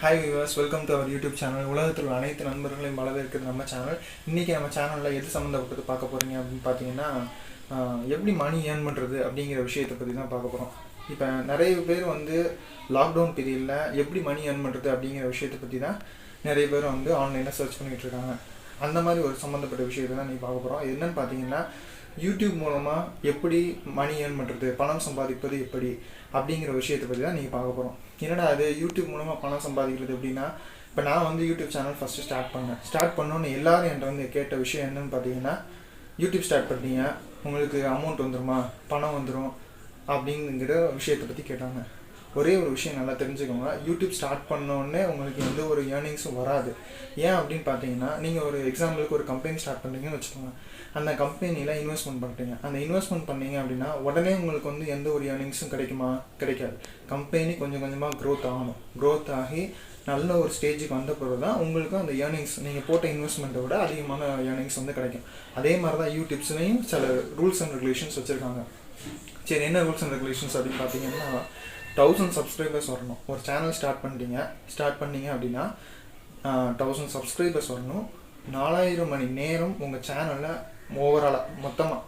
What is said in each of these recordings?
Hi viewers, welcome to our YouTube channel. உலகத்தில் உள்ள அனைத்து நண்பர்களையும் வரவேற்கிறது நம்ம சேனல். இன்னைக்கு நம்ம சேனல்ல எது சம்பந்தப்பட்டது பார்க்க போறீங்க அப்படின்னு பார்த்தீங்கன்னா எப்படி மணி ஏர்ன் பண்றது அப்படிங்கிற விஷயத்தை பத்தி தான் பார்க்க போறோம். இப்போ நிறைய பேர் வந்து லாக்டவுன் பீரியட்ல எப்படி மணி ஏர்ன் பண்றது அப்படிங்கிற விஷயத்தை பத்தி தான் நிறைய பேர் வந்து ஆன்லைன்ல சர்ச் பண்ணிட்டு இருக்காங்க. அந்த மாதிரி ஒரு சம்பந்தப்பட்ட விஷயத்தை தான் நீ பார்க்க போறோம். இது என்னன்னு பார்த்தீங்கன்னா யூடியூப் மூலமா எப்படி மணி ஏர்ன் பண்றது, பணம் சம்பாதிப்பது எப்படி அப்படிங்கிற விஷயத்தை பற்றி தான் நீங்கள் பார்க்க போகிறோம். என்னடா அது யூடியூப் மூலமாக பணம் சம்பாதிக்கிறது எப்படின்னா, இப்போ நான் வந்து யூடியூப் சேனல் ஃபஸ்ட்டு ஸ்டார்ட் பண்ணோன்னு எல்லாரும் என்கிட்ட வந்து கேட்ட விஷயம் என்னன்னு பார்த்தீங்கன்னா, யூடியூப் ஸ்டார்ட் பண்ணீங்க உங்களுக்கு அமௌண்ட் வந்துருமா, பணம் வந்துடும் அப்படிங்கிற விஷயத்தை பற்றி கேட்டாங்க. ஒரே ஒரு விஷயம் நல்லா தெரிஞ்சுக்கோங்க, யூடியூப் ஸ்டார்ட் பண்ணோடனே உங்களுக்கு எந்த ஒரு ஏர்னிங்ஸும் வராது. ஏன் அப்படின்னு பார்த்தீங்கன்னா, நீங்கள் ஒரு எக்ஸாம்பிளுக்கு ஒரு கம்பெனி ஸ்டார்ட் பண்ணுறீங்கன்னு வச்சுக்கோங்க. அந்த கம்பெனியில் இன்வெஸ்ட்மெண்ட் பண்ணுறீங்க. அந்த இன்வெஸ்ட்மெண்ட் பண்ணீங்க அப்படின்னா உடனே உங்களுக்கு வந்து எந்த ஒரு ஏர்னிங்ஸும் கிடைக்காது. கம்பெனி கொஞ்சம் கொஞ்சமாக க்ரோத் ஆகி நல்ல ஒரு ஸ்டேஜுக்கு வந்த பிறகு தான் உங்களுக்கு அந்த ஏர்னிங்ஸ் நீங்கள் போட்ட இன்வெஸ்ட்மெண்ட்டை விட அதிகமான ஏர்னிங்ஸ் வந்து கிடைக்கும். அதே மாதிரி தான் யூடியூப்ஸ்லேயும் சில ரூல்ஸ் அண்ட் ரெகுலேஷன்ஸ் வச்சுருக்காங்க. சரி, என்ன ரூல்ஸ் அண்ட் ரெகுலேஷன்ஸ் அப்படின்னு பார்த்தீங்கன்னா, 1000 சப்ஸ்கிரைபர்ஸ் வரணும். ஒரு சேனல் ஸ்டார்ட் பண்ணீங்க அப்படின்னா 1000 சப்ஸ்கிரைபர்ஸ் வரணும். 4000 மணி நேரம் உங்கள் சேனலில் ஓவராலாக மொத்தமாக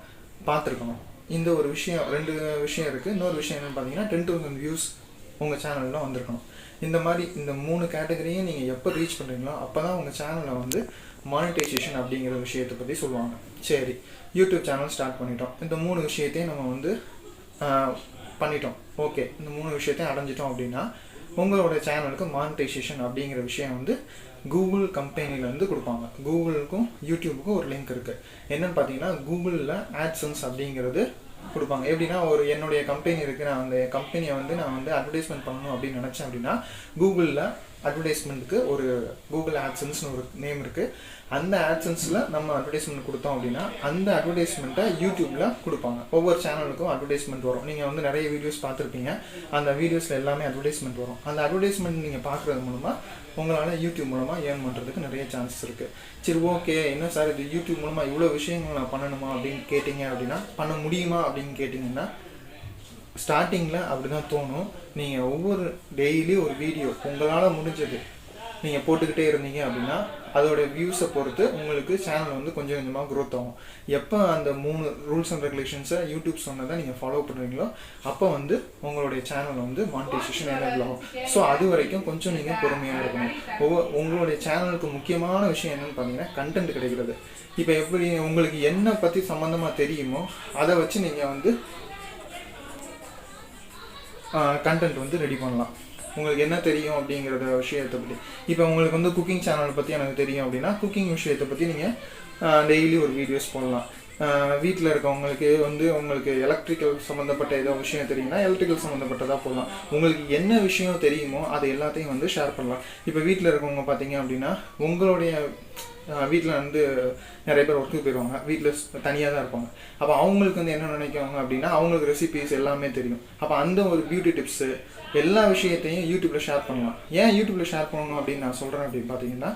பார்த்துருக்கணும். இந்த ஒரு விஷயம், 2 விஷயம் இருக்குது. இன்னொரு விஷயம் என்னென்னு பார்த்தீங்கன்னா 10,000 வியூஸ் உங்கள் சேனலில் வந்திருக்கணும். இந்த மாதிரி இந்த 3 கேட்டகரியும் நீங்கள் எப்போ ரீச் பண்ணுறீங்களோ அப்போ தான் உங்கள் சேனலில் வந்து மானிட்டைசேஷன் அப்படிங்கிற விஷயத்தை பற்றி சொல்லுவாங்க. சரி, யூடியூப் சேனல் ஸ்டார்ட் பண்ணிட்டோம். இந்த 3 விஷயத்தையும் நம்ம வந்து பண்ணிட்டோம். ஓகே, இந்த 3 விஷயத்தையும் அடைஞ்சிட்டோம் அப்படின்னா உங்களோட சேனலுக்கு மானிட்டைசேஷன் அப்படிங்கிற விஷயம் வந்து கூகுள் கம்பெனிலேருந்து கொடுப்பாங்க. கூகுளுக்கும் யூடியூபுக்கும் ஒரு லிங்க் இருக்குது. என்னென்னு பார்த்தீங்கன்னா, கூகுளில் ஆட்சன்ஸ் அப்படிங்கிறது கொடுப்பாங்க. எப்படின்னா, என்னுடைய கம்பெனி இருக்குது, நான் அந்த கம்பெனியை வந்து நான் வந்து அட்வர்டைஸ்மெண்ட் பண்ணணும் அப்படின்னு நினச்சேன் அப்படின்னா, கூகுளில் அட்வர்டைஸ்மெண்ட்டுக்கு ஒரு கூகுள் ஆட்சன்ஸ்னு ஒரு நேம் இருக்குது. அந்த ஆட்சன்ஸில் நம்ம அட்வர்டைஸ்மெண்ட் கொடுத்தோம் அப்படின்னா அந்த அட்வர்டைஸ்மெண்ட்டை யூடியூப்பில் கொடுப்பாங்க. ஒவ்வொரு சேனலுக்கும் அட்வர்டைஸ்மெண்ட் வரும். நீங்கள் வந்து நிறைய வீடியோஸ் பார்த்துருப்பீங்க. அந்த வீடியோஸில் எல்லாமே அட்வர்டைஸ்மெண்ட் வரும். அந்த அட்வர்டைஸ்மெண்ட் நீங்கள் பார்க்குறது மூலமாக உங்களால் யூடியூப் மூலமாக ஏர்ன் பண்ணுறதுக்கு நிறைய சான்சஸ் இருக்குது. சரி, ஓகே, என்ன சார் இது யூடியூப் மூலமாக இவ்வளோ விஷயங்கள் நான் பண்ணணுமா அப்படின்னு கேட்டிங்க அப்படின்னா, பண்ண முடியுமா அப்படின்னு கேட்டிங்கன்னா, ஸ்டார்டிங்கில் அப்படி தான் தோணும். நீங்கள் ஒவ்வொரு டெய்லி ஒரு வீடியோ உங்களால் முடிஞ்சது நீங்கள் போட்டுக்கிட்டே இருந்தீங்க அப்படின்னா அதோட வியூஸை பொறுத்து உங்களுக்கு சேனல் வந்து கொஞ்சம் கொஞ்சமாக க்ரோத் ஆகும். எப்போ அந்த 3 ரூல்ஸ் அண்ட் ரெகுலேஷன்ஸை யூடியூப் சொன்னதை நீங்கள் ஃபாலோ பண்ணுறீங்களோ அப்போ வந்து உங்களுடைய சேனல் வந்து மானிட்டைசேஷன் எனேபிள் ஆகும். ஸோ அது வரைக்கும் கொஞ்சம் நீங்கள் பொறுமையாக இருக்கணும். உங்களுடைய சேனலுக்கு முக்கியமான விஷயம் என்னென்னு பார்த்தீங்கன்னா கண்டென்ட் கிடைக்கிறது. இப்போ எப்படி உங்களுக்கு என்ன பற்றி சம்மந்தமாக தெரியுமோ அதை வச்சு நீங்கள் வந்து கண்டென்ட் வந்து ரெடி பண்ணலாம். உங்களுக்கு என்ன தெரியும் அப்படிங்கிறத விஷயத்தை பற்றி, இப்போ உங்களுக்கு வந்து குக்கிங் சேனலை பற்றி எனக்கு தெரியும் அப்படின்னா குக்கிங் விஷயத்தை பற்றி நீங்கள் டெய்லி ஒரு வீடியோஸ் போடலாம். வீட்டில் இருக்கவங்களுக்கு வந்து உங்களுக்கு எலக்ட்ரிக்கல் சம்மந்தப்பட்ட ஏதோ விஷயம் தெரியும்னா எலக்ட்ரிக்கல் சம்மந்தப்பட்டதாக போடலாம். உங்களுக்கு என்ன விஷயம் தெரியுமோ அதை எல்லாத்தையும் வந்து ஷேர் பண்ணலாம். இப்போ வீட்டில் இருக்கவங்க பார்த்தீங்க அப்படின்னா உங்களுடைய வீட்டில் வந்து நிறைய பேர் ஒர்க்கு போயிடுவாங்க, வீட்டில் தனியாக தான் இருப்பாங்க. அப்போ அவங்களுக்கு வந்து என்ன நினைக்குவாங்க அப்படின்னா அவங்களுக்கு ரெசிபீஸ் எல்லாமே தெரியும். அப்போ அந்த ஒரு பியூட்டி டிப்ஸு எல்லா விஷயத்தையும் யூடியூப்பில் ஷேர் பண்ணலாம். ஏன் யூடியூப்பில் ஷேர் பண்ணணும் அப்படின்னு நான் சொல்கிறேன் அப்படின்னு பார்த்தீங்கன்னா,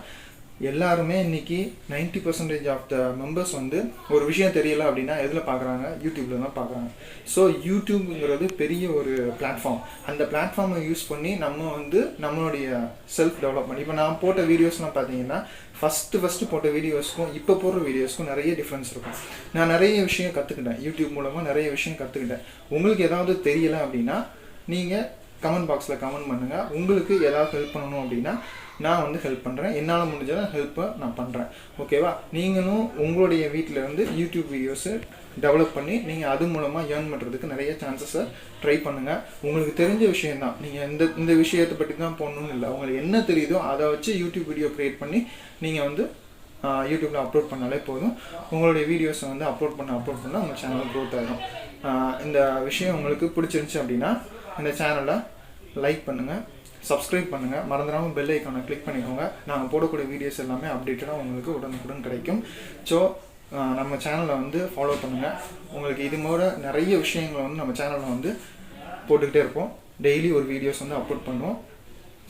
எல்லாருமே இன்றைக்கி 90% ஆஃப் த மெம்பர்ஸ் வந்து ஒரு விஷயம் தெரியல அப்படின்னா எதில் பார்க்குறாங்க, யூடியூப்பில் தான் பார்க்குறாங்க. ஸோ யூடியூப்ங்கிறது பெரிய ஒரு பிளாட்ஃபார்ம். அந்த பிளாட்ஃபார்மை யூஸ் பண்ணி நம்ம வந்து நம்மளுடைய செல்ஃப் டெவலப்மெண்ட், இப்போ நான் போட்ட வீடியோஸ்லாம் பார்த்தீங்கன்னா ஃபஸ்ட்டு போட்ட வீடியோஸ்க்கும் இப்போ போடுற வீடியோஸ்க்கும் நிறைய டிஃப்ரென்ஸ் இருக்கும். நான் நிறைய விஷயம் கற்றுக்கிட்டேன், யூடியூப் மூலமாக நிறைய விஷயம் கற்றுக்கிட்டேன். உங்களுக்கு ஏதாவது தெரியலை அப்படின்னா நீங்கள் கமெண்ட் பாக்ஸில் கமெண்ட் பண்ணுங்கள். உங்களுக்கு ஏதாவது ஹெல்ப் பண்ணணும் அப்படின்னா நான் வந்து ஹெல்ப் பண்ணுறேன். என்னால் முடிஞ்சதை ஹெல்ப்பை நான் பண்ணுறேன். ஓகேவா? நீங்களும் உங்களுடைய வீட்டில் இருந்து யூடியூப் வீடியோஸு டெவலப் பண்ணி நீங்கள் அது மூலமாக ஏர்ன் பண்ணுறதுக்கு நிறைய சான்சஸை ட்ரை பண்ணுங்கள். உங்களுக்கு தெரிஞ்ச விஷயந்தான், நீங்கள் இந்த விஷயத்தை பற்றி தான் போடணும்னு இல்லை. உங்களுக்கு என்ன தெரியுதோ அதை வச்சு யூடியூப் வீடியோ க்ரியேட் பண்ணி நீங்கள் வந்து யூடியூப்பில் அப்லோட் பண்ணாலே போதும். உங்களுடைய வீடியோஸை வந்து அப்லோட் பண்ண உங்கள் சேனல் க்ரோத் ஆகிடும். இந்த விஷயம் உங்களுக்கு பிடிச்சிருந்துச்சி அப்படின்னா இந்த சேனலை லைக் பண்ணுங்கள், சப்ஸ்கிரைப் பண்ணுங்கள், மறந்துடாமல் பெல் ஐக்கானை கிளிக் பண்ணிக்கோங்க. நாங்கள் போடக்கூடிய வீடியோஸ் எல்லாமே அப்டேட்டடாக உங்களுக்கு உடனுக்குடன் கிடைக்கும். ஸோ நம்ம சேனலை வந்து ஃபாலோ பண்ணுங்கள். உங்களுக்கு இது மாதிரி நிறைய விஷயங்களை வந்து நம்ம சேனலில் வந்து போட்டுக்கிட்டே இருப்போம். டெய்லி ஒரு வீடியோஸ் வந்து அப்லோட் பண்ணுவோம்.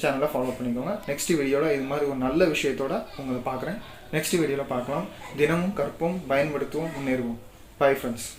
சேனலை ஃபாலோ பண்ணிக்கோங்க. நெக்ஸ்ட் வீடியோவில் இது மாதிரி ஒரு நல்ல விஷயத்தோடு உங்களை பார்க்குறேன். நெக்ஸ்ட் வீடியோவில் பார்க்கலாம். தினமும் கற்போம், பயன்படுத்துவோம், முன்னேறுவோம். Bye friends.